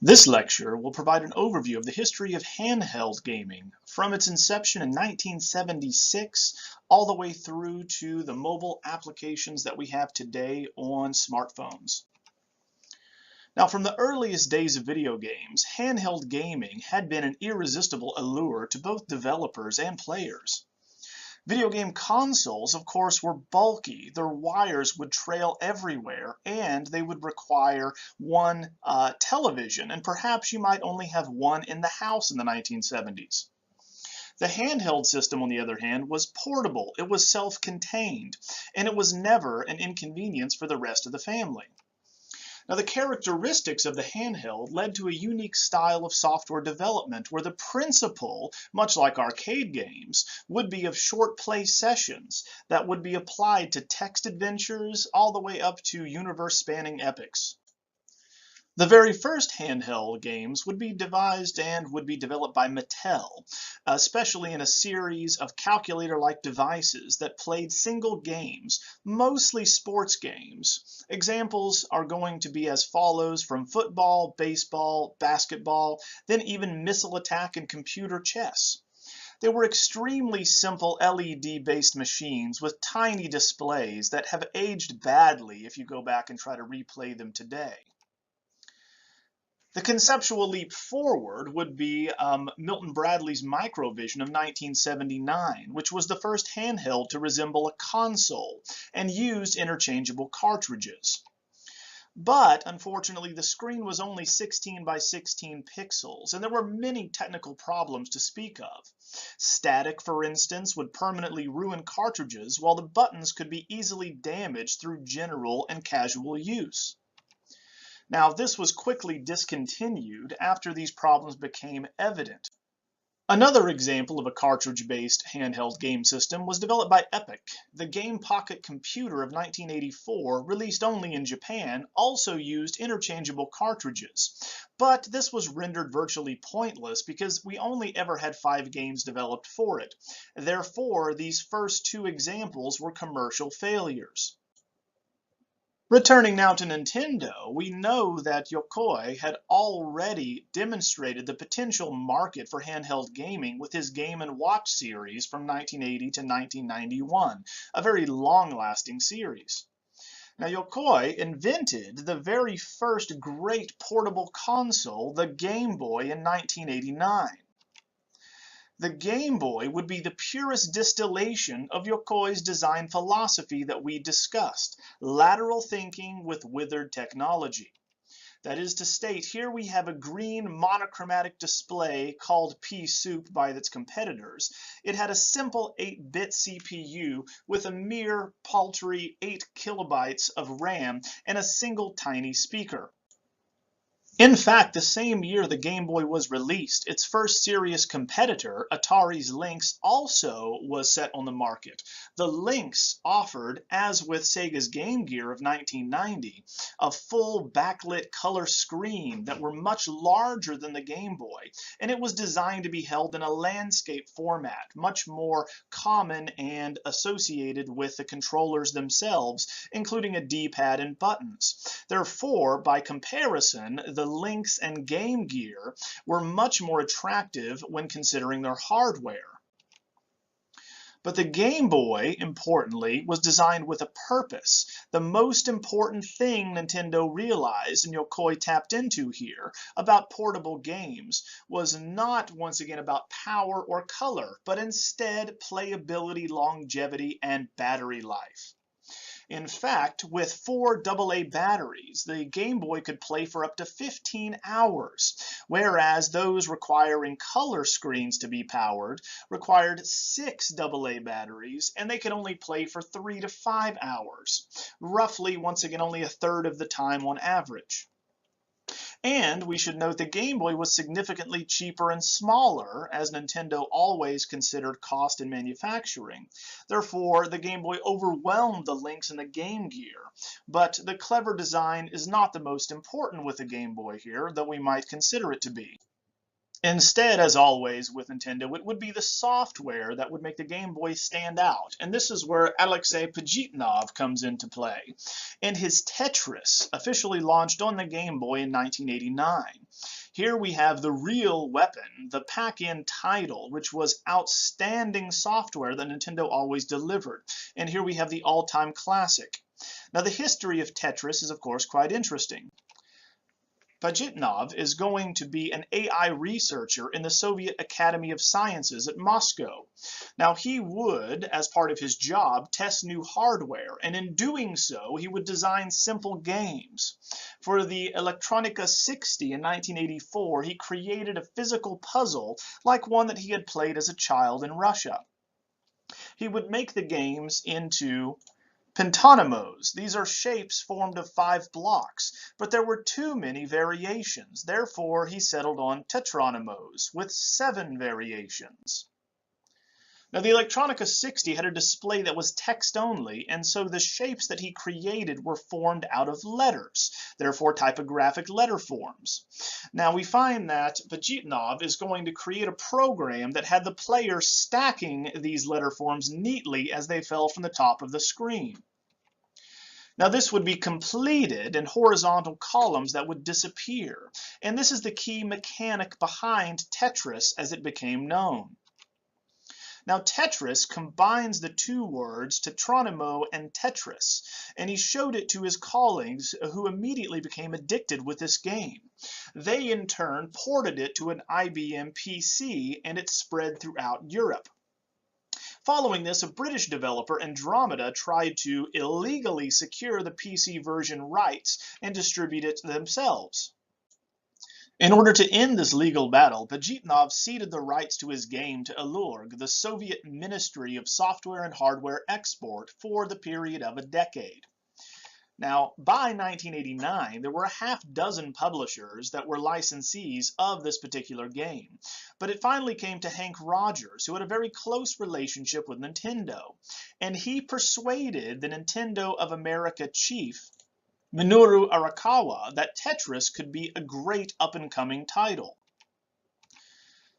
This lecture will provide an overview of the history of handheld gaming from its inception in 1976 all the way through to the mobile applications that we have today on smartphones. Now, from the earliest days of video games, handheld gaming had been an irresistible allure to both developers and players. Video game consoles, of course, were bulky. Their wires would trail everywhere, and they would require one television, and perhaps you might only have one in the house in the 1970s. The handheld system, on the other hand, was portable, it was self-contained, and it was never an inconvenience for the rest of the family. Now, the characteristics of the handheld led to a unique style of software development where the principle, much like arcade games, would be of short play sessions that would be applied to text adventures all the way up to universe-spanning epics. The very first handheld games would be devised and would be developed by Mattel, especially in a series of calculator-like devices that played single games, mostly sports games. Examples are going to be as follows from football, baseball, basketball, then even missile attack and computer chess. They were extremely simple LED-based machines with tiny displays that have aged badly if you go back and try to replay them today. The conceptual leap forward would be Milton Bradley's Microvision of 1979, which was the first handheld to resemble a console and used interchangeable cartridges. But unfortunately, the screen was only 16 by 16 pixels, and there were many technical problems to speak of. Static, for instance, would permanently ruin cartridges, while the buttons could be easily damaged through general and casual use. Now, this was quickly discontinued after these problems became evident. Another example of a cartridge-based handheld game system was developed by Epic. The Game Pocket Computer of 1984, released only in Japan, also used interchangeable cartridges. But this was rendered virtually pointless because we only ever had 5 games developed for it. Therefore, these first 2 examples were commercial failures. Returning now to Nintendo, we know that Yokoi had already demonstrated the potential market for handheld gaming with his Game & Watch series from 1980 to 1991, a very long-lasting series. Now, Yokoi invented the very first great portable console, the Game Boy, in 1989. The Game Boy would be the purest distillation of Yokoi's design philosophy that we discussed, lateral thinking with withered technology. That is to state, here we have a green monochromatic display called pea soup by its competitors. It had a simple 8-bit CPU with a mere paltry 8 kilobytes of RAM and a single tiny speaker. In fact, the same year the Game Boy was released, its first serious competitor, Atari's Lynx, also was set on the market. The Lynx offered, as with Sega's Game Gear of 1990, a full backlit color screen that were much larger than the Game Boy, and it was designed to be held in a landscape format, much more common and associated with the controllers themselves, including a D-pad and buttons. Therefore, by comparison, the Lynx and Game Gear were much more attractive when considering their hardware. But the Game Boy, importantly, was designed with a purpose. The most important thing Nintendo realized, and Yokoi tapped into here, about portable games was not, once again, about power or color, but instead playability, longevity, and battery life. In fact, with 4 AA batteries, the Game Boy could play for up to 15 hours, whereas those requiring color screens to be powered required 6 AA batteries, and they could only play for 3 to 5 hours, roughly, once again, only a third of the time on average. And we should note the Game Boy was significantly cheaper and smaller, as Nintendo always considered cost in manufacturing. Therefore, the Game Boy overwhelmed the Lynx and the Game Gear. But the clever design is not the most important with the Game Boy here, though we might consider it to be. Instead, as always with Nintendo, it would be the software that would make the Game Boy stand out. And this is where Alexei Pajitnov comes into play. And his Tetris, officially launched on the Game Boy in 1989. Here we have the real weapon, the pack-in title, which was outstanding software that Nintendo always delivered. And here we have the all-time classic. Now, the history of Tetris is, of course, quite interesting. Pajitnov is going to be an AI researcher in the Soviet Academy of Sciences at Moscow. Now, he would, as part of his job, test new hardware, and in doing so, he would design simple games. For the Electronica 60 in 1984, he created a physical puzzle like one that he had played as a child in Russia. He would make the games into pentanamos. These are shapes formed of 5 blocks, but there were too many variations. Therefore, he settled on tetranamos with 7 variations. Now, the Electronica 60 had a display that was text only, and so the shapes that he created were formed out of letters, therefore typographic letter forms. Now, we find that Pajitnov is going to create a program that had the player stacking these letter forms neatly as they fell from the top of the screen. Now, this would be completed in horizontal columns that would disappear, and this is the key mechanic behind Tetris as it became known. Now, Tetris combines the 2 words tetranamo and Tetris, and he showed it to his colleagues who immediately became addicted with this game. They, in turn, ported it to an IBM PC, and it spread throughout Europe. Following this, a British developer, Andromeda, tried to illegally secure the PC version rights and distribute it themselves. In order to end this legal battle, Pajitnov ceded the rights to his game to Elurg, the Soviet Ministry of Software and Hardware Export, for the period of a decade. Now, by 1989, there were a half-dozen publishers that were licensees of this particular game, but it finally came to Hank Rogers, who had a very close relationship with Nintendo, and he persuaded the Nintendo of America chief, Minoru Arakawa, that Tetris could be a great up-and-coming title.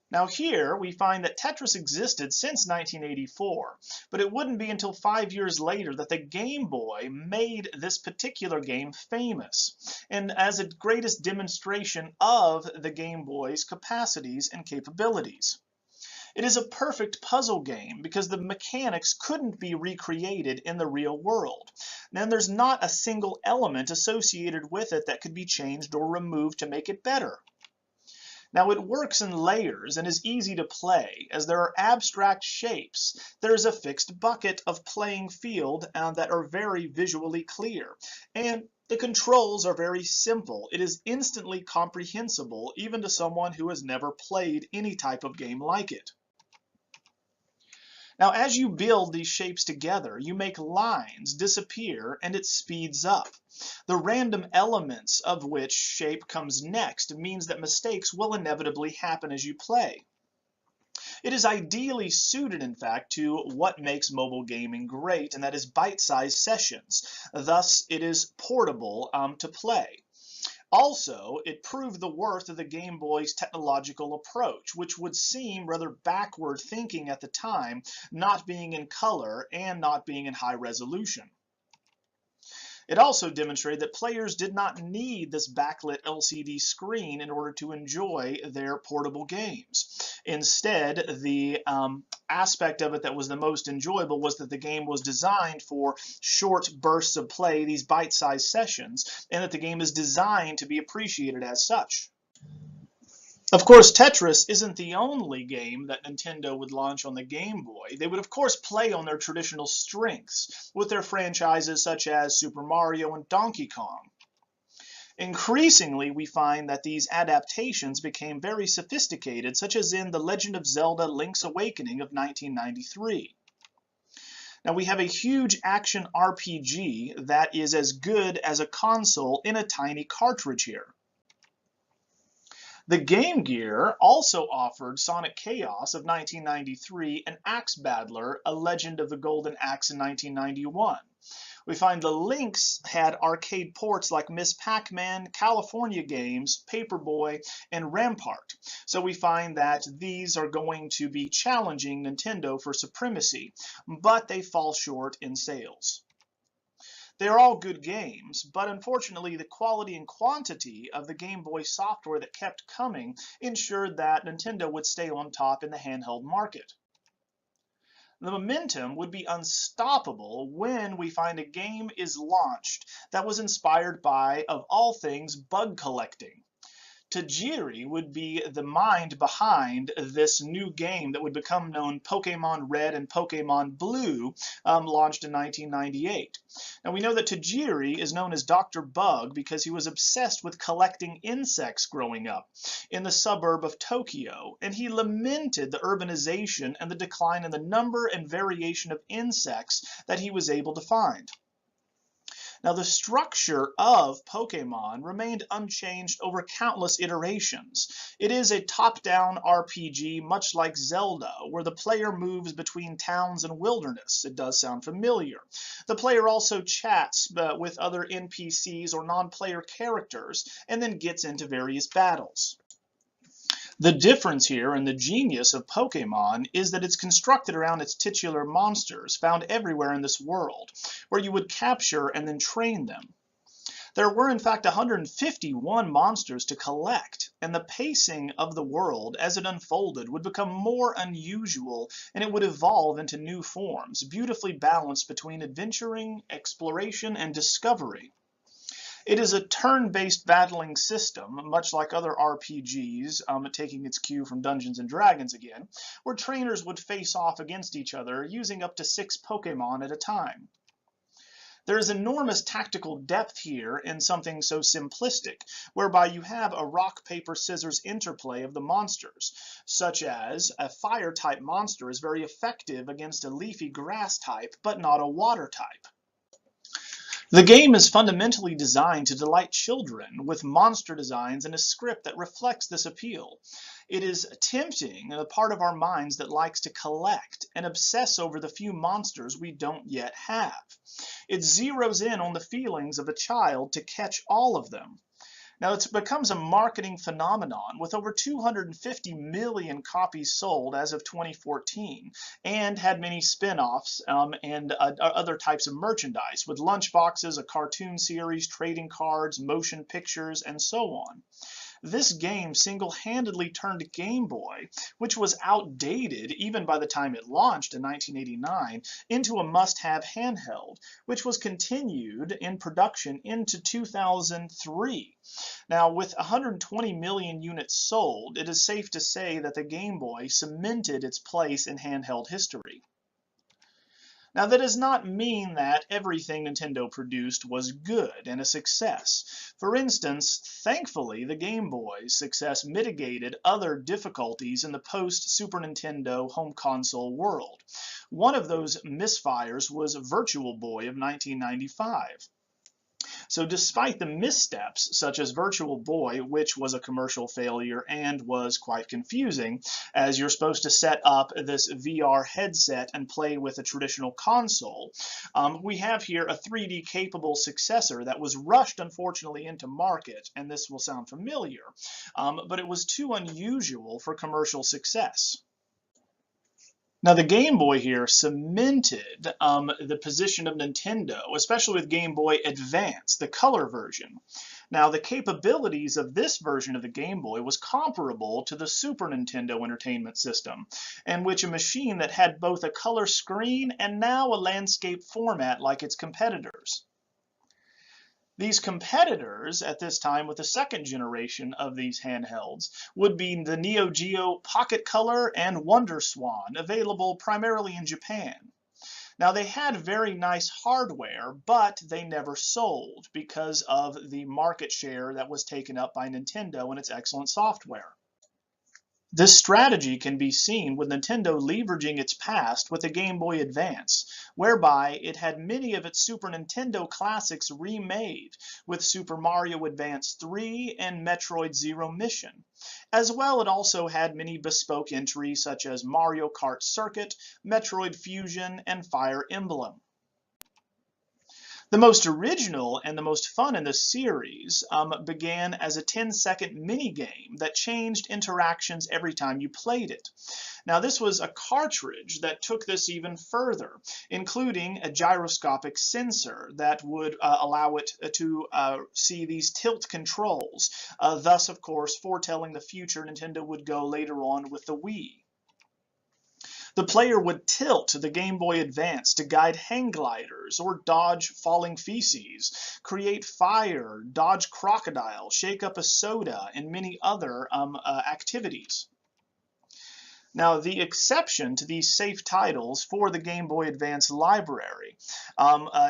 Now here we find that Tetris existed since 1984, but it wouldn't be until 5 years later that the Game Boy made this particular game famous, and as a greatest demonstration of the Game Boy's capacities and capabilities. It is a perfect puzzle game because the mechanics couldn't be recreated in the real world. Then there's not a single element associated with it that could be changed or removed to make it better. Now, it works in layers and is easy to play, as there are abstract shapes. There's a fixed bucket of playing field that are very visually clear, and the controls are very simple. It is instantly comprehensible even to someone who has never played any type of game like it. Now, as you build these shapes together, you make lines disappear and it speeds up. The random elements of which shape comes next means that mistakes will inevitably happen as you play. It is ideally suited, in fact, to what makes mobile gaming great, and that is bite-sized sessions. Thus, it is portable to play. Also, it proved the worth of the Game Boy's technological approach, which would seem rather backward thinking at the time, not being in color and not being in high resolution. It also demonstrated that players did not need this backlit LCD screen in order to enjoy their portable games. Instead, the aspect of it that was the most enjoyable was that the game was designed for short bursts of play, these bite-sized sessions, and that the game is designed to be appreciated as such. Of course, Tetris isn't the only game that Nintendo would launch on the Game Boy. They would, of course, play on their traditional strengths with their franchises such as Super Mario and Donkey Kong. Increasingly, we find that these adaptations became very sophisticated, such as in The Legend of Zelda: Link's Awakening of 1993. Now, we have a huge action RPG that is as good as a console in a tiny cartridge here. The Game Gear also offered Sonic Chaos of 1993 and Axe Battler: A Legend of the Golden Axe in 1991. We find the Lynx had arcade ports like Miss Pac-Man, California Games, Paperboy, and Rampart. So we find that these are going to be challenging Nintendo for supremacy, but they fall short in sales. They're all good games, but unfortunately the quality and quantity of the Game Boy software that kept coming ensured that Nintendo would stay on top in the handheld market. The momentum would be unstoppable when we find a game is launched that was inspired by, of all things, bug collecting. Tajiri would be the mind behind this new game that would become known Pokemon Red and Pokemon Blue, launched in 1998. Now we know that Tajiri is known as Dr. Bug because he was obsessed with collecting insects growing up in the suburb of Tokyo, and he lamented the urbanization and the decline in the number and variation of insects that he was able to find. Now, the structure of Pokemon remained unchanged over countless iterations. It is a top-down RPG, much like Zelda, where the player moves between towns and wilderness. It does sound familiar. The player also chats with other NPCs or non-player characters, and then gets into various battles. The difference here and the genius of Pokemon is that it's constructed around its titular monsters found everywhere in this world, where you would capture and then train them. There were in fact 151 monsters to collect, and the pacing of the world as it unfolded would become more unusual, and it would evolve into new forms, beautifully balanced between adventuring, exploration, and discovery. It is a turn-based battling system, much like other RPGs, taking its cue from Dungeons & Dragons again, where trainers would face off against each other using up to 6 Pokemon at a time. There is enormous tactical depth here in something so simplistic, whereby you have a rock, paper, scissors interplay of the monsters, such as a fire-type monster is very effective against a leafy grass type, but not a water type. The game is fundamentally designed to delight children with monster designs and a script that reflects this appeal. It is tempting a part of our minds that likes to collect and obsess over the few monsters we don't yet have. It zeroes in on the feelings of a child to catch all of them. Now, it becomes a marketing phenomenon with over 250 million copies sold as of 2014, and had many spin-offs and other types of merchandise with lunchboxes, a cartoon series, trading cards, motion pictures, and so on. This game single-handedly turned Game Boy, which was outdated even by the time it launched in 1989, into a must-have handheld, which was continued in production into 2003. Now, with 120 million units sold, it is safe to say that the Game Boy cemented its place in handheld history. Now, that does not mean that everything Nintendo produced was good and a success. For instance, thankfully, the Game Boy's success mitigated other difficulties in the post-Super Nintendo home console world. One of those misfires was Virtual Boy of 1995. So despite the missteps, such as Virtual Boy, which was a commercial failure and was quite confusing, as you're supposed to set up this VR headset and play with a traditional console, we have here a 3D capable successor that was rushed, unfortunately, into market, and this will sound familiar, but it was too unusual for commercial success. Now, the Game Boy here cemented the position of Nintendo, especially with Game Boy Advance, the color version. Now, the capabilities of this version of the Game Boy was comparable to the Super Nintendo Entertainment System, in which a machine that had both a color screen and now a landscape format like its competitors. These competitors at this time with the second generation of these handhelds would be the Neo Geo Pocket Color and WonderSwan, available primarily in Japan. Now, they had very nice hardware, but they never sold because of the market share that was taken up by Nintendo and its excellent software. This strategy can be seen with Nintendo leveraging its past with the Game Boy Advance, whereby it had many of its Super Nintendo classics remade with Super Mario Advance 3 and Metroid Zero Mission. As well, it also had many bespoke entries such as Mario Kart Circuit, Metroid Fusion, and Fire Emblem. The most original and the most fun in the series began as a 10-second mini-game that changed interactions every time you played it. Now, this was a cartridge that took this even further, including a gyroscopic sensor that would allow it to see these tilt controls, thus, of course, foretelling the future Nintendo would go later on with the Wii. The player would tilt the Game Boy Advance to guide hang gliders or dodge falling feces, create fire, dodge crocodile, shake up a soda, and many other activities. Now, the exception to these safe titles for the Game Boy Advance library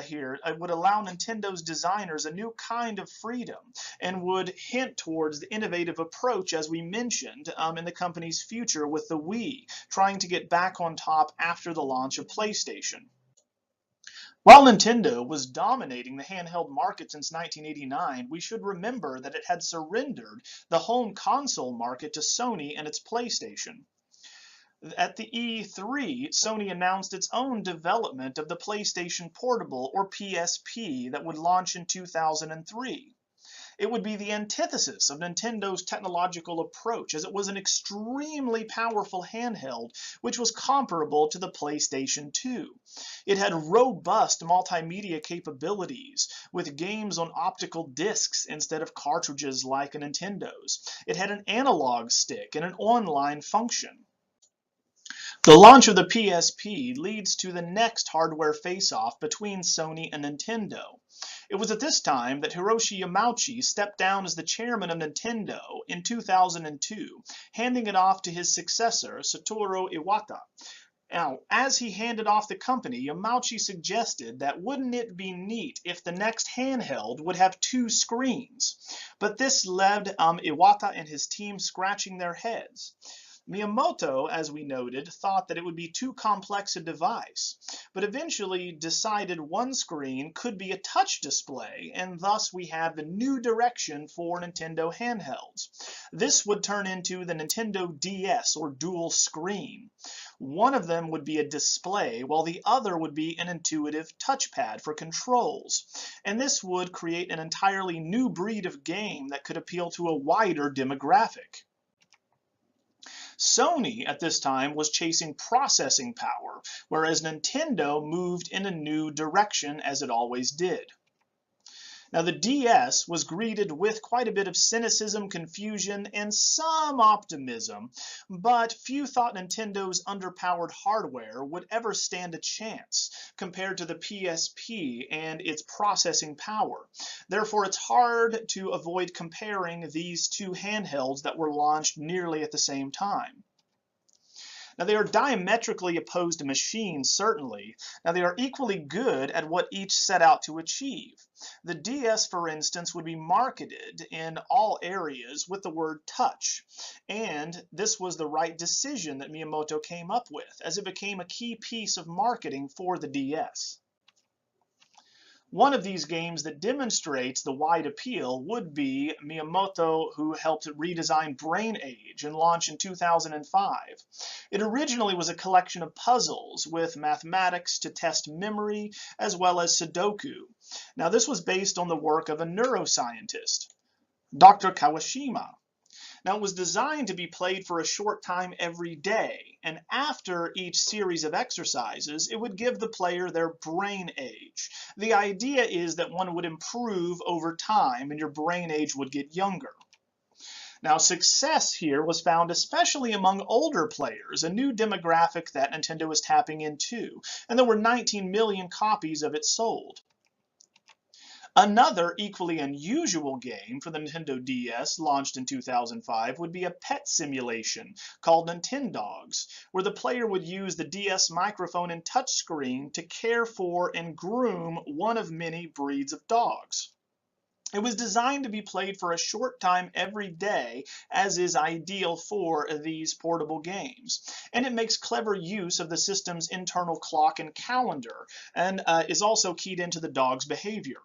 here would allow Nintendo's designers a new kind of freedom and would hint towards the innovative approach, as we mentioned, in the company's future with the Wii, trying to get back on top after the launch of PlayStation. While Nintendo was dominating the handheld market since 1989, we should remember that it had surrendered the home console market to Sony and its PlayStation. At the E3, Sony announced its own development of the PlayStation Portable, or PSP, that would launch in 2003. It would be the antithesis of Nintendo's technological approach, as it was an extremely powerful handheld, which was comparable to the PlayStation 2. It had robust multimedia capabilities, with games on optical discs instead of cartridges like a Nintendo's. It had an analog stick and an online function. The launch of the PSP leads to the next hardware face-off between Sony and Nintendo. It was at this time that Hiroshi Yamauchi stepped down as the chairman of Nintendo in 2002, handing it off to his successor, Satoru Iwata. Now, as he handed off the company, Yamauchi suggested that wouldn't it be neat if the next handheld would have two screens? But this led Iwata and his team scratching their heads. Miyamoto, as we noted, thought that it would be too complex a device, but eventually decided one screen could be a touch display, and thus we have the new direction for Nintendo handhelds. This would turn into the Nintendo DS, or dual screen. One of them would be a display, while the other would be an intuitive touchpad for controls. And this would create an entirely new breed of game that could appeal to a wider demographic. Sony at this time was chasing processing power, whereas Nintendo moved in a new direction, as it always did. Now, the DS was greeted with quite a bit of cynicism, confusion, and some optimism, but few thought Nintendo's underpowered hardware would ever stand a chance compared to the PSP and its processing power. Therefore, it's hard to avoid comparing these two handhelds that were launched nearly at the same time. Now, they are diametrically opposed machines, certainly. Now, they are equally good at what each set out to achieve. The DS, for instance, would be marketed in all areas with the word touch, and this was the right decision that Miyamoto came up with, as it became a key piece of marketing for the DS. One of these games that demonstrates the wide appeal would be Miyamoto, who helped redesign Brain Age and launch in 2005. It originally was a collection of puzzles with mathematics to test memory, as well as Sudoku. Now, this was based on the work of a neuroscientist, Dr. Kawashima. Now, it was designed to be played for a short time every day, and after each series of exercises, it would give the player their brain age. The idea is that one would improve over time and your brain age would get younger. Now, success here was found especially among older players, a new demographic that Nintendo was tapping into, and there were 19 million copies of it sold. Another equally unusual game for the Nintendo DS, launched in 2005, would be a pet simulation called Nintendogs, where the player would use the DS microphone and touchscreen to care for and groom one of many breeds of dogs. It was designed to be played for a short time every day, as is ideal for these portable games. And it makes clever use of the system's internal clock and calendar, and is also keyed into the dog's behavior.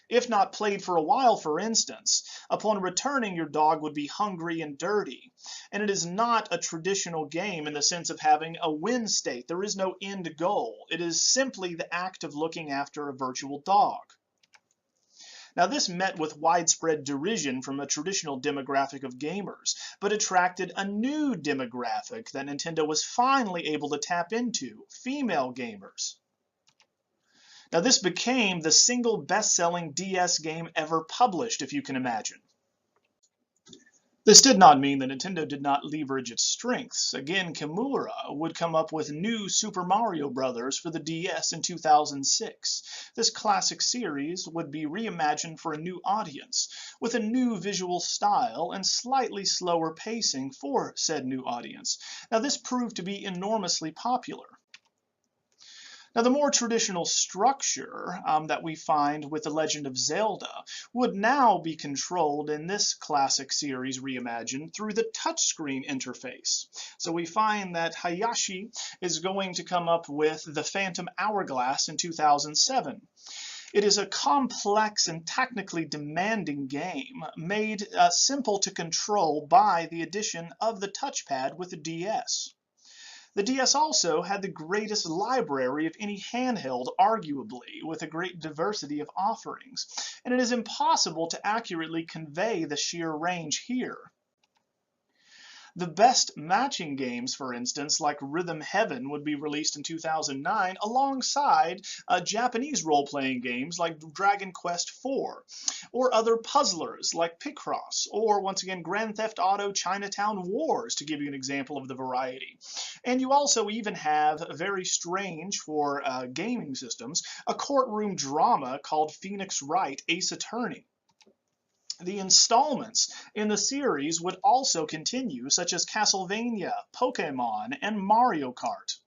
If not played for a while, for instance, upon returning your dog would be hungry and dirty. And it is not a traditional game in the sense of having a win state. There is no end goal. It is simply the act of looking after a virtual dog. Now, this met with widespread derision from a traditional demographic of gamers, but attracted a new demographic that Nintendo was finally able to tap into: female gamers. Now, this became the single best-selling DS game ever published, if you can imagine. This did not mean that Nintendo did not leverage its strengths. Again, Kimura would come up with new Super Mario Bros. For the DS in 2006. This classic series would be reimagined for a new audience, with a new visual style and slightly slower pacing for said new audience. Now, this proved to be enormously popular. Now, the more traditional structure that we find with The Legend of Zelda would now be controlled in this classic series reimagined through the touchscreen interface. So we find that Hayashi is going to come up with the Phantom Hourglass in 2007. It is a complex and technically demanding game, made simple to control by the addition of the touchpad with the DS. The DS also had the greatest library of any handheld, arguably, with a great diversity of offerings, and it is impossible to accurately convey the sheer range here. The best matching games, for instance, like Rhythm Heaven, would be released in 2009 alongside Japanese role-playing games like Dragon Quest IV, or other puzzlers like Picross, or once again Grand Theft Auto Chinatown Wars, to give you an example of the variety. And you also even have, very strange for gaming systems, a courtroom drama called Phoenix Wright Ace Attorney. The installments in the series would also continue, such as Castlevania, Pokemon, and Mario Kart.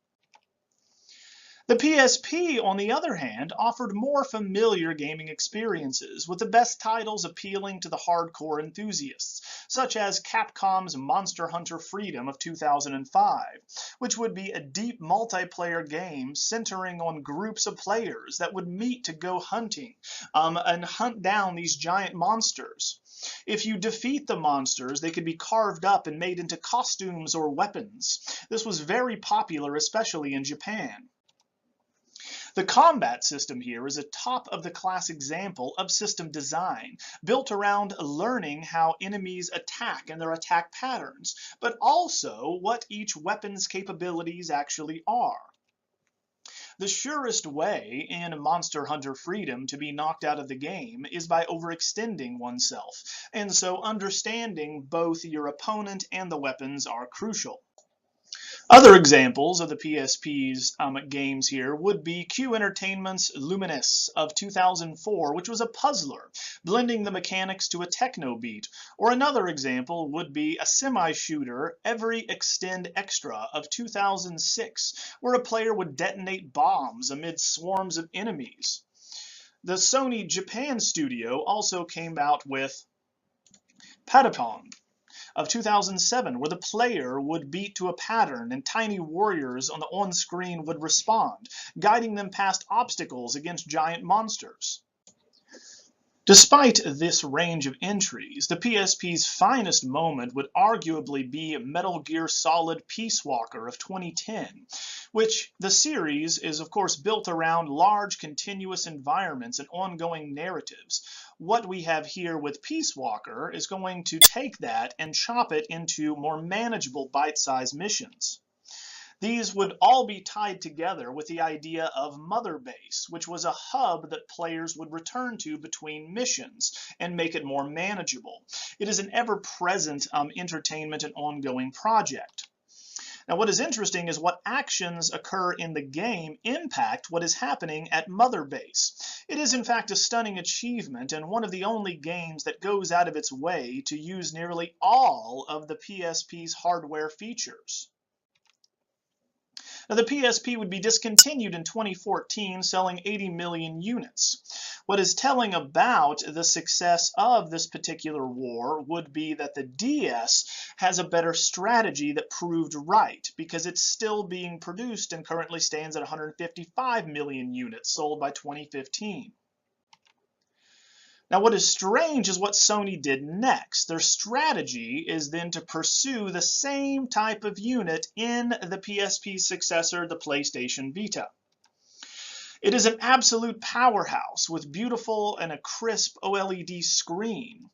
The PSP, on the other hand, offered more familiar gaming experiences, with the best titles appealing to the hardcore enthusiasts, such as Capcom's Monster Hunter Freedom of 2005, which would be a deep multiplayer game centering on groups of players that would meet to go hunting and hunt down these giant monsters. If you defeat the monsters, they could be carved up and made into costumes or weapons. This was very popular, especially in Japan. The combat system here is a top-of-the-class example of system design, built around learning how enemies attack and their attack patterns, but also what each weapon's capabilities actually are. The surest way in Monster Hunter Freedom to be knocked out of the game is by overextending oneself, and so understanding both your opponent and the weapons are crucial. Other examples of the PSP's games here would be Q Entertainment's Luminous of 2004, which was a puzzler, blending the mechanics to a techno beat. Or another example would be a semi-shooter, Every Extend Extra of 2006, where a player would detonate bombs amid swarms of enemies. The Sony Japan studio also came out with Patapon of 2007, where the player would beat to a pattern and tiny warriors on the on-screen would respond, guiding them past obstacles against giant monsters. Despite this range of entries, the PSP's finest moment would arguably be Metal Gear Solid Peace Walker of 2010, which the series is of course built around large continuous environments and ongoing narratives. What we have here with Peace Walker is going to take that and chop it into more manageable bite-sized missions. These would all be tied together with the idea of Mother Base, which was a hub that players would return to between missions and make it more manageable. It is an ever-present entertainment and ongoing project. Now, what is interesting is what actions occur in the game impact what is happening at Mother Base. It is in fact a stunning achievement and one of the only games that goes out of its way to use nearly all of the PSP's hardware features. Now, the PSP would be discontinued in 2014, selling 80 million units. What is telling about the success of this particular war would be that the DS has a better strategy that proved right, because it's still being produced and currently stands at 155 million units sold by 2015. Now, what is strange is what Sony did next. Their strategy is then to pursue the same type of unit in the PSP successor, the PlayStation Vita. It is an absolute powerhouse with beautiful and a crisp OLED screen.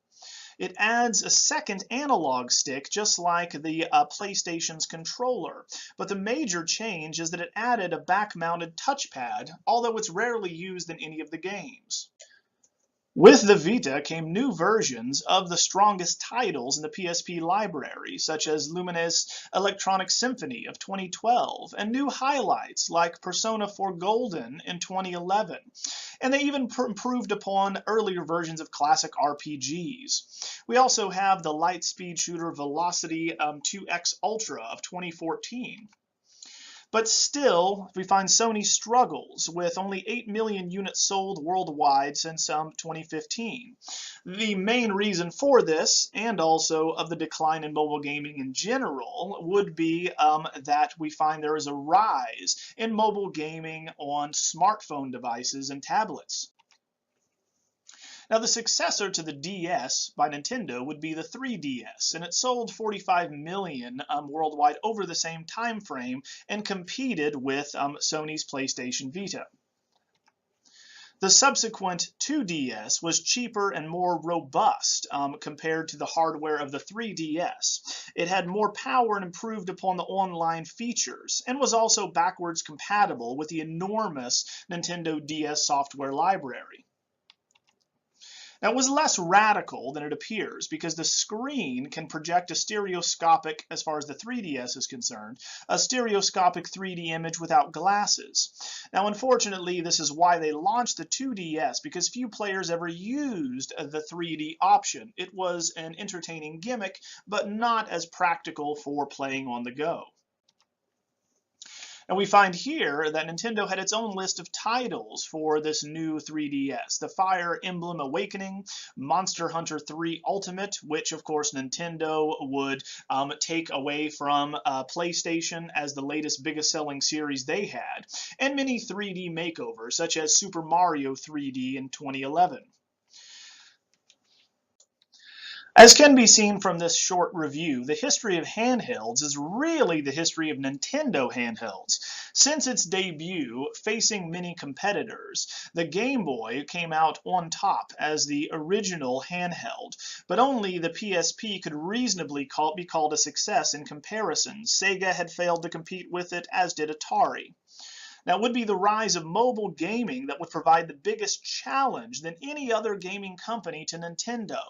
It adds a second analog stick, just like the PlayStation's controller. But the major change is that it added a back-mounted touchpad, although it's rarely used in any of the games. With the Vita came new versions of the strongest titles in the PSP library, such as Luminous Electronic Symphony of 2012, and new highlights like Persona 4 Golden in 2011. And they even improved upon earlier versions of classic RPGs. We also have the light speed shooter Velocity 2X Ultra of 2014. But still, we find Sony struggles with only 8 million units sold worldwide since 2015. The main reason for this, and also of the decline in mobile gaming in general, would be that we find there is a rise in mobile gaming on smartphone devices and tablets. Now, the successor to the DS by Nintendo would be the 3DS, and it sold 45 million worldwide over the same time frame and competed with Sony's PlayStation Vita. The subsequent 2DS was cheaper and more robust compared to the hardware of the 3DS. It had more power and improved upon the online features, and was also backwards compatible with the enormous Nintendo DS software library. Now, it was less radical than it appears because the screen can project a stereoscopic, as far as the 3DS is concerned, a stereoscopic 3D image without glasses. Now, unfortunately, this is why they launched the 2DS, because few players ever used the 3D option. It was an entertaining gimmick, but not as practical for playing on the go. And we find here that Nintendo had its own list of titles for this new 3DS. The Fire Emblem Awakening, Monster Hunter 3 Ultimate, which of course Nintendo would take away from PlayStation as the latest biggest selling series they had, and many 3D makeovers such as Super Mario 3D in 2011. As can be seen from this short review, the history of handhelds is really the history of Nintendo handhelds. Since its debut, facing many competitors, the Game Boy came out on top as the original handheld, but only the PSP could reasonably be called a success in comparison. Sega had failed to compete with it, as did Atari. Now, it would be the rise of mobile gaming that would provide the biggest challenge than any other gaming company to Nintendo.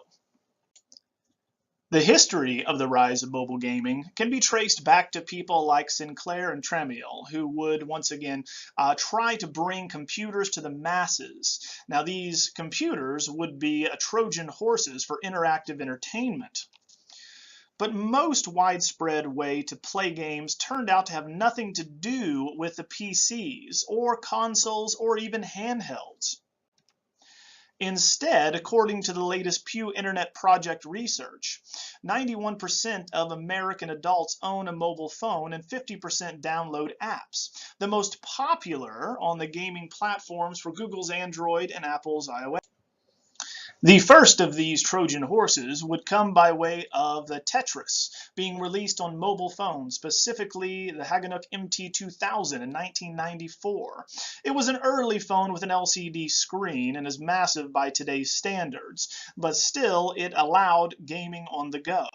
The history of the rise of mobile gaming can be traced back to people like Sinclair and Tramiel, who would once again try to bring computers to the masses. Now, these computers would be Trojan horses for interactive entertainment. But most widespread way to play games turned out to have nothing to do with the PCs or consoles or even handhelds. Instead, according to the latest Pew Internet Project research, 91% of American adults own a mobile phone and 50% download apps. The most popular on the gaming platforms were Google's Android and Apple's iOS. The first of these Trojan horses would come by way of the Tetris, being released on mobile phones, specifically the Hagenook MT2000 in 1994. It was an early phone with an LCD screen and is massive by today's standards, but still it allowed gaming on the go.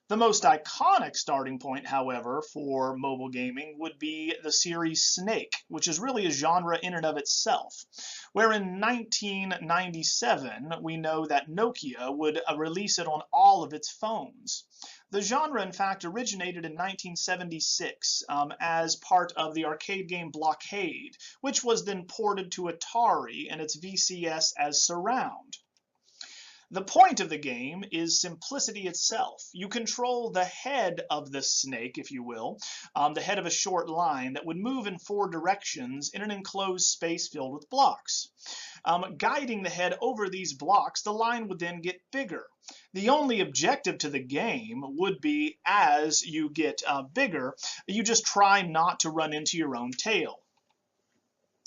The most iconic starting point, however, for mobile gaming would be the series Snake, which is really a genre in and of itself, where in 1997 we know that Nokia would release it on all of its phones. The genre, in fact, originated in 1976 as part of the arcade game Blockade, which was then ported to Atari and its VCS as Surround. The point of the game is simplicity itself. You control the head of the snake, if you will, the head of a short line that would move in 4 directions in an enclosed space filled with blocks. Guiding the head over these blocks, the line would then get bigger. The only objective to the game would be, as you get bigger, you just try not to run into your own tail.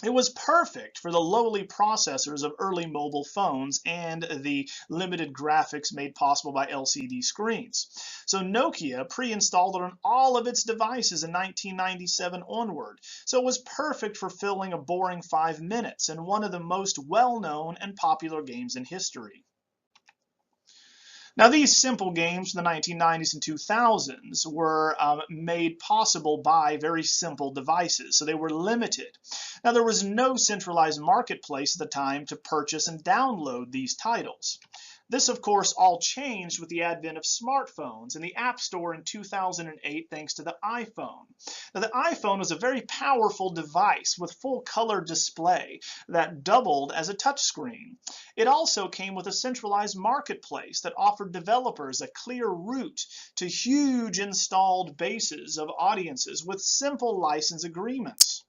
It was perfect for the lowly processors of early mobile phones and the limited graphics made possible by LCD screens. So Nokia pre-installed it on all of its devices in 1997 onward. So it was perfect for filling a boring 5 minutes in one of the most well-known and popular games in history. Now, these simple games from the 1990s and 2000s were made possible by very simple devices, so they were limited. Now, there was no centralized marketplace at the time to purchase and download these titles. This, of course, all changed with the advent of smartphones and the App Store in 2008 thanks to the iPhone. Now, the iPhone was a very powerful device with full color display that doubled as a touchscreen. It also came with a centralized marketplace that offered developers a clear route to huge installed bases of audiences with simple license agreements.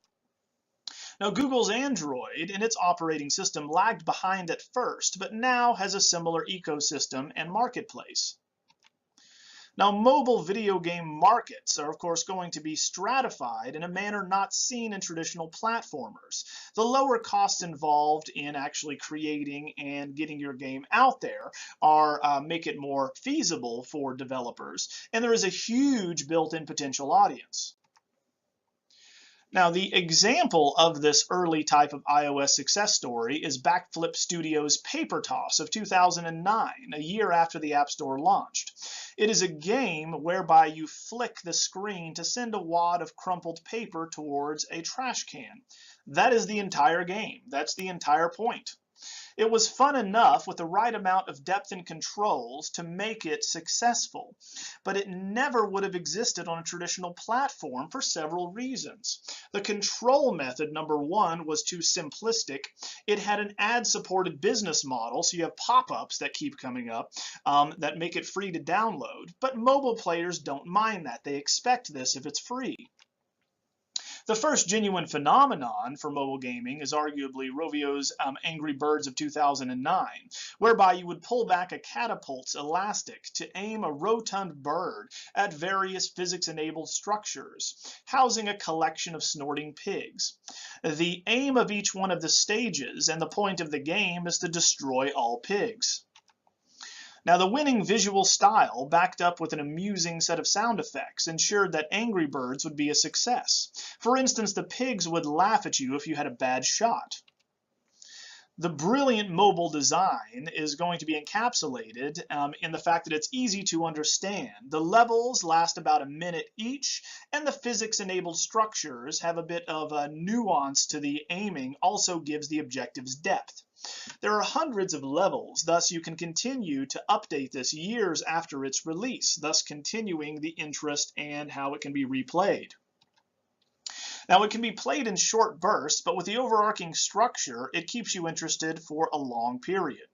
Now, Google's Android and its operating system lagged behind at first, but now has a similar ecosystem and marketplace. Now, mobile video game markets are, of course, going to be stratified in a manner not seen in traditional platformers. The lower costs involved in actually creating and getting your game out there make it more feasible for developers, and there is a huge built-in potential audience. Now, the example of this early type of iOS success story is Backflip Studios' Paper Toss of 2009, a year after the App Store launched. It is a game whereby you flick the screen to send a wad of crumpled paper towards a trash can. That is the entire game. That's the entire point. It was fun enough with the right amount of depth and controls to make it successful, but it never would have existed on a traditional platform for several reasons. The control method, number one, was too simplistic. It had an ad-supported business model, so you have pop-ups that keep coming up that make it free to download, but mobile players don't mind that. They expect this if it's free. The first genuine phenomenon for mobile gaming is arguably Rovio's Angry Birds of 2009, whereby you would pull back a catapult's elastic to aim a rotund bird at various physics-enabled structures, housing a collection of snorting pigs. The aim of each one of the stages and the point of the game is to destroy all pigs. Now, the winning visual style, backed up with an amusing set of sound effects, ensured that Angry Birds would be a success. For instance, the pigs would laugh at you if you had a bad shot. The brilliant mobile design is going to be encapsulated in the fact that it's easy to understand. The levels last about a minute each, and the physics-enabled structures have a bit of a nuance to the aiming, also gives the objectives depth. There are hundreds of levels, thus you can continue to update this years after its release, thus continuing the interest and how it can be replayed. Now, it can be played in short bursts, but with the overarching structure, it keeps you interested for a long period.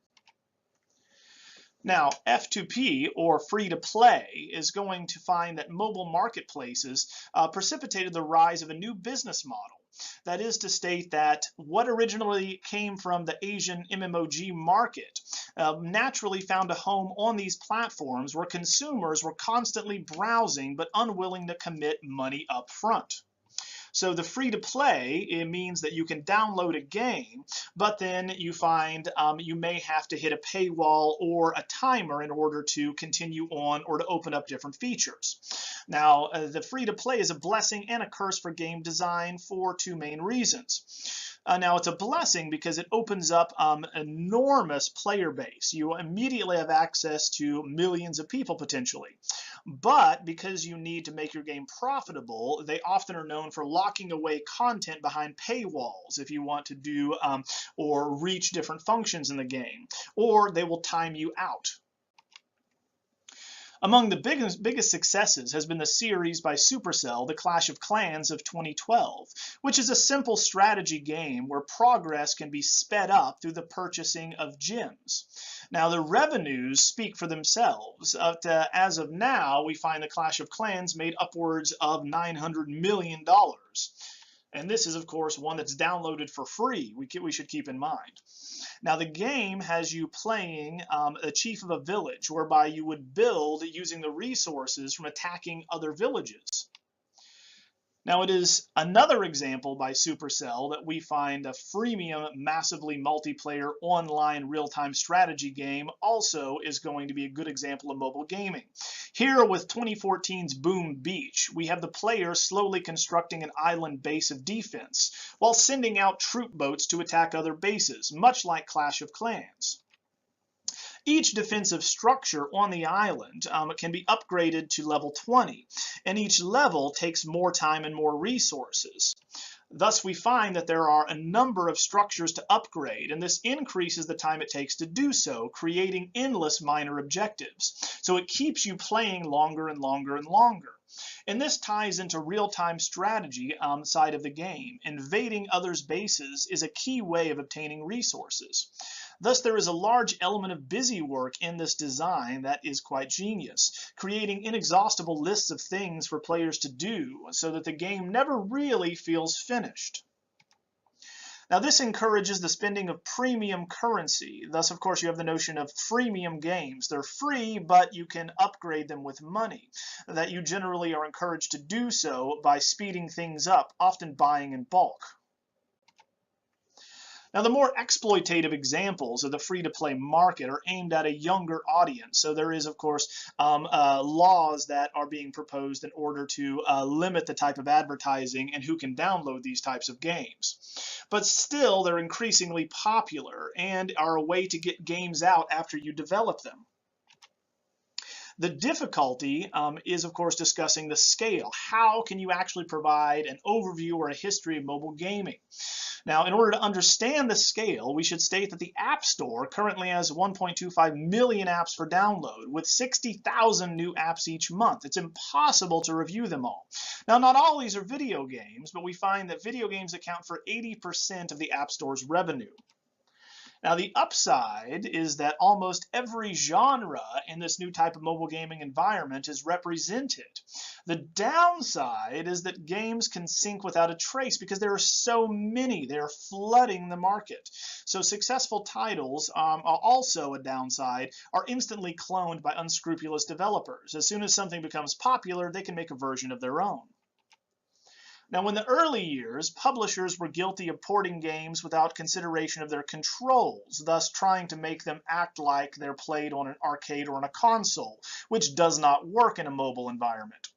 Now, F2P, or free-to-play, is going to find that mobile marketplaces precipitated the rise of a new business model. That is to state that what originally came from the Asian MMOG market naturally found a home on these platforms where consumers were constantly browsing but unwilling to commit money up front. So the free-to-play, it means that you can download a game, but then you find you may have to hit a paywall or a timer in order to continue on or to open up different features. Now, the free-to-play is a blessing and a curse for game design for two main reasons. Now, it's a blessing because it opens up an enormous player base. You immediately have access to millions of people potentially. But because you need to make your game profitable, they often are known for locking away content behind paywalls if you want to do or reach different functions in the game, or they will time you out. Among the biggest successes has been the series by Supercell, The Clash of Clans of 2012, which is a simple strategy game where progress can be sped up through the purchasing of gems. Now, the revenues speak for themselves. As of now, we find The Clash of Clans made upwards of $900 million. And this is, of course, one that's downloaded for free, we should keep in mind. Now, the game has you playing a chief of a village, whereby you would build using the resources from attacking other villages. Now, it is another example by Supercell that we find a freemium, massively multiplayer online real-time strategy game also is going to be a good example of mobile gaming. Here with 2014's Boom Beach, we have the player slowly constructing an island base of defense while sending out troop boats to attack other bases, much like Clash of Clans. Each defensive structure on the island can be upgraded to level 20, and each level takes more time and more resources. Thus, we find that there are a number of structures to upgrade, and this increases the time it takes to do so, creating endless minor objectives. So it keeps you playing longer and longer and longer. And this ties into real-time strategy side of the game. Invading others' bases is a key way of obtaining resources. Thus, there is a large element of busy work in this design that is quite genius, creating inexhaustible lists of things for players to do so that the game never really feels finished. Now, this encourages the spending of premium currency. Thus, of course, you have the notion of freemium games. They're free, but you can upgrade them with money. That you generally are encouraged to do so by speeding things up, often buying in bulk. Now, the more exploitative examples of the free-to-play market are aimed at a younger audience. So there is, of course, laws that are being proposed in order to limit the type of advertising and who can download these types of games. But still, they're increasingly popular and are a way to get games out after you develop them. The difficulty is, of course, discussing the scale. How can you actually provide an overview or a history of mobile gaming? Now, in order to understand the scale, we should state that the App Store currently has 1.25 million apps for download, with 60,000 new apps each month. It's impossible to review them all. Now, not all these are video games, but we find that video games account for 80% of the App Store's revenue. Now, the upside is that almost every genre in this new type of mobile gaming environment is represented. The downside is that games can sink without a trace because there are so many. They are flooding the market. So successful titles are also a downside, are instantly cloned by unscrupulous developers. As soon as something becomes popular, they can make a version of their own. Now, in the early years, publishers were guilty of porting games without consideration of their controls, thus trying to make them act like they're played on an arcade or on a console, which does not work in a mobile environment.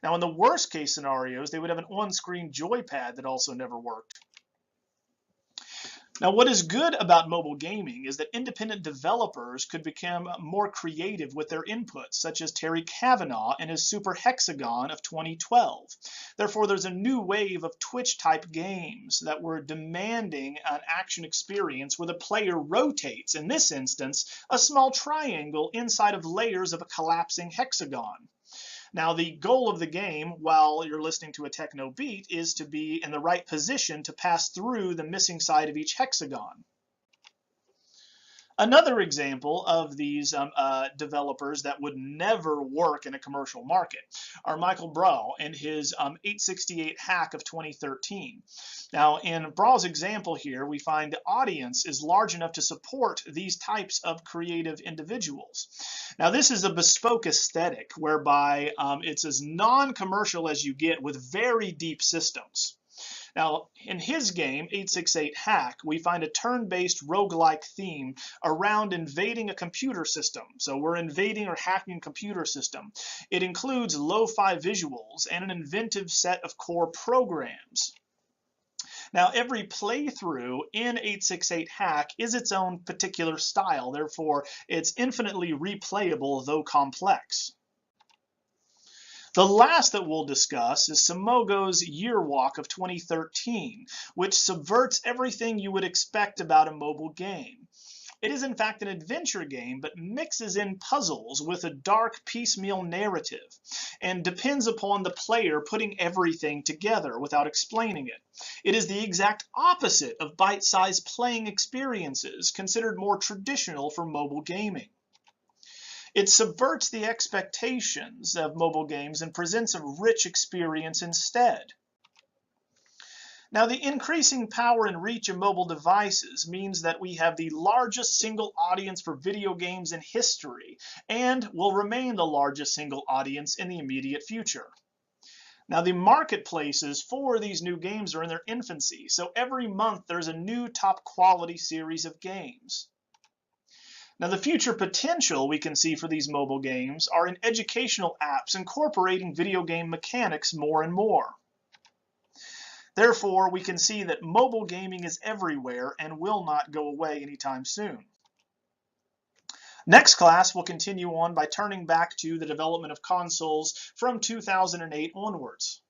Now, in the worst case scenarios, they would have an on-screen joypad that also never worked. Now, what is good about mobile gaming is that independent developers could become more creative with their inputs, such as Terry Kavanaugh and his Super Hexagon of 2012. Therefore, there's a new wave of Twitch-type games that were demanding an action experience where the player rotates, in this instance, a small triangle inside of layers of a collapsing hexagon. Now, the goal of the game, while you're listening to a techno beat, is to be in the right position to pass through the missing side of each hexagon. Another example of these developers that would never work in a commercial market are Michael Brawl and his 868 hack of 2013. Now, in Brawl's example here, we find the audience is large enough to support these types of creative individuals. Now, this is a bespoke aesthetic whereby it's as non-commercial as you get with very deep systems. Now, in his game, 868 Hack, we find a turn-based roguelike theme around invading a computer system. So we're invading or hacking a computer system. It includes lo-fi visuals and an inventive set of core programs. Now, every playthrough in 868 Hack is its own particular style. Therefore, it's infinitely replayable, though complex. The last that we'll discuss is Simogo's Year Walk of 2013, which subverts everything you would expect about a mobile game. It is in fact an adventure game, but mixes in puzzles with a dark piecemeal narrative, and depends upon the player putting everything together without explaining it. It is the exact opposite of bite-sized playing experiences, considered more traditional for mobile gaming. It subverts the expectations of mobile games and presents a rich experience instead. Now, the increasing power and reach of mobile devices means that we have the largest single audience for video games in history, and will remain the largest single audience in the immediate future. Now, the marketplaces for these new games are in their infancy, so every month there's a new top quality series of games. Now, the future potential we can see for these mobile games are in educational apps incorporating video game mechanics more and more. Therefore, we can see that mobile gaming is everywhere and will not go away anytime soon. Next class, we'll continue on by turning back to the development of consoles from 2008 onwards.